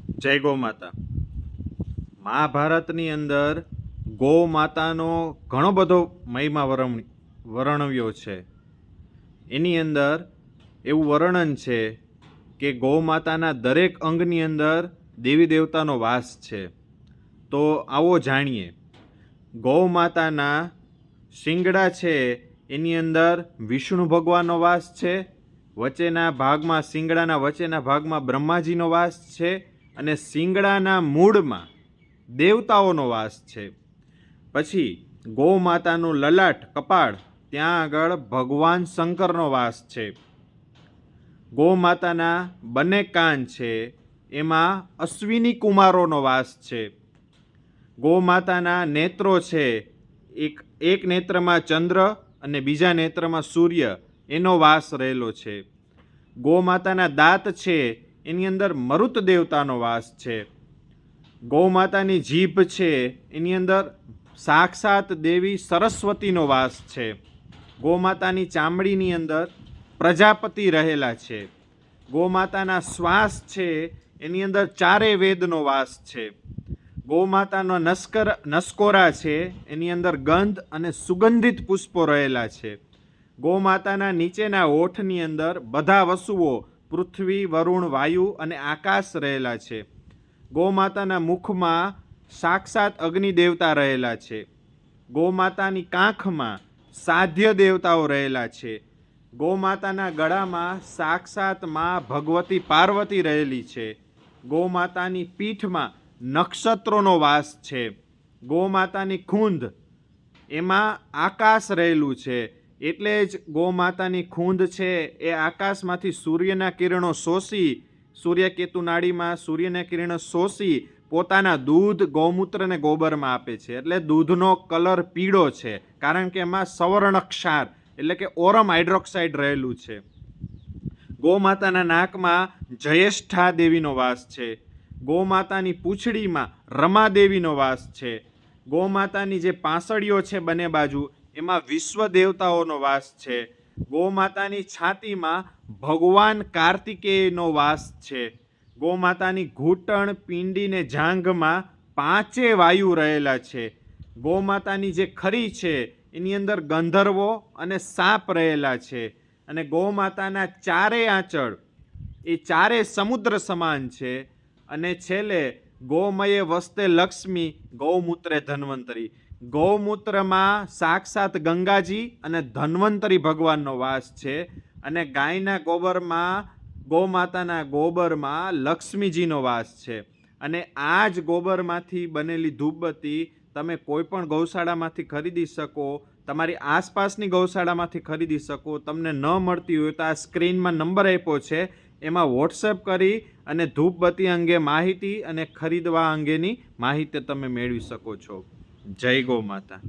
જય ગૌ માતા. મહાભારતની અંદર ગૌ માતાનો ઘણો બધો મહિમા વર્ણવ્યો છે. એની અંદર એવું વર્ણન છે કે ગૌ માતાના દરેક અંગની અંદર દેવી દેવતાનો વાસ છે. તો આવો જાણીએ. ગૌ માતાના શિંગડા છે એની અંદર વિષ્ણુ ભગવાનનો વાસ છે. વચ્ચેના ભાગમાં શિંગડાના વચ્ચેના ભાગમાં બ્રહ્માજીનો વાસ છે અને શિંગડાના મૂળમાં દેવતાઓનો વાસ છે. પછી ગૌ માતાનું લલાટ કપાળ ત્યાં આગળ ભગવાન શંકરનો વાસ છે. ગૌ માતાના બંને કાન છે એમાં અશ્વિની કુમારોનો વાસ છે. ગૌ માતાના નેત્રો છે એક નેત્રમાં ચંદ્ર અને બીજા નેત્રમાં સૂર્ય એનો વાસ રહેલો છે. ગૌ માતાના દાંત છે એની અંદર મરુત દેવતાનો વાસ છે. ગૌ માતાની જીભ છે એની અંદર સાક્ષાત દેવી સરસ્વતીનો વાસ છે. ગૌ માતાની ચામડીની અંદર પ્રજાપતિ રહેલા છે. ગૌ માતાના શ્વાસ છે એની અંદર ચારે વેદનો વાસ છે. ગૌ માતાનો નસકોરા છે એની અંદર ગંધ અને સુગંધિત પુષ્પો રહેલા છે. ગૌ માતાના નીચેના હોઠની અંદર બધા વસુઓ પૃથ્વી, વરુણ, વાયુ અને આકાશ રહેલા છે. ગૌ માતાના મુખમાં સાક્ષાત અગ્નિ દેવતા રહેલા છે. ગૌ માતાની કાંખમાં સાધ્ય દેવતાઓ રહેલા છે. ગૌ માતાના ગળામાં સાક્ષાત માં ભગવતી પાર્વતી રહેલી છે. ગૌ માતાની પીઠમાં નક્ષત્રોનો વાસ છે. ગૌ માતાની ખૂંદ એમાં આકાશ રહેલું છે. એટલે જ ગૌ માતાની ખૂંદ છે એ આકાશમાંથી સૂર્યના કિરણો શોષી સૂર્યકેતુ નાડીમાં સૂર્યના કિરણો શોષી પોતાના દૂધ, ગૌમૂત્ર અને ગોબરમાં આપે છે. એટલે દૂધનો કલર પીળો છે કારણ કે એમાં સવર્ણ ક્ષાર એટલે કે ઓરમ હાઇડ્રોક્સાઇડ રહેલું છે. ગૌ માતાના નાકમાં જયેષ્ઠા દેવીનો વાસ છે. ગૌ માતાની પૂંછડીમાં રમા દેવીનો વાસ છે. ગૌ માતાની જે પાંસળીઓ છે બંને બાજુ એમાં વિશ્વ દેવતાઓનો વાસ છે. ગૌ માતાની છાતીમાં ભગવાન કાર્તિકેયનો વાસ છે. ગૌ માતાની ઘૂંટણ, પીંડી ને જાંઘમાં પાંચે વાયુ રહેલા છે. ગૌ માતાની જે ખરી છે એની અંદર ગંધર્વો અને સાપ રહેલા છે. અને ગૌ માતાના ચારે આંચળ એ ચારે સમુદ્ર સમાન છે. અને છેલ્લે ગૌમયે વસ્તે લક્ષ્મી, ગૌમૂત્રે ધન્વંતરી. ગૌમૂત્રમાં સાક્ષાત ગંગાજી અને ધન્વંતરી ભગવાનનો વાસ છે. અને ગાયના ગોબરમાં ગૌ માતાના ગોબરમાં લક્ષ્મીજીનો વાસ છે. અને આ જ ગોબરમાંથી બનેલી ધૂપબત્તી તમે કોઈ પણ ગૌશાળામાંથી ખરીદી શકો, તમારી આસપાસની ગૌશાળામાંથી ખરીદી શકો. તમને ન મળતી હોય તો આ સ્ક્રીનમાં નંબર આપ્યો છે એમાં વોટ્સએપ કરી અને ધૂપબત્તી અંગે માહિતી અને ખરીદવા અંગેની માહિતી તમે મેળવી શકો છો. જય ગૌ માતા.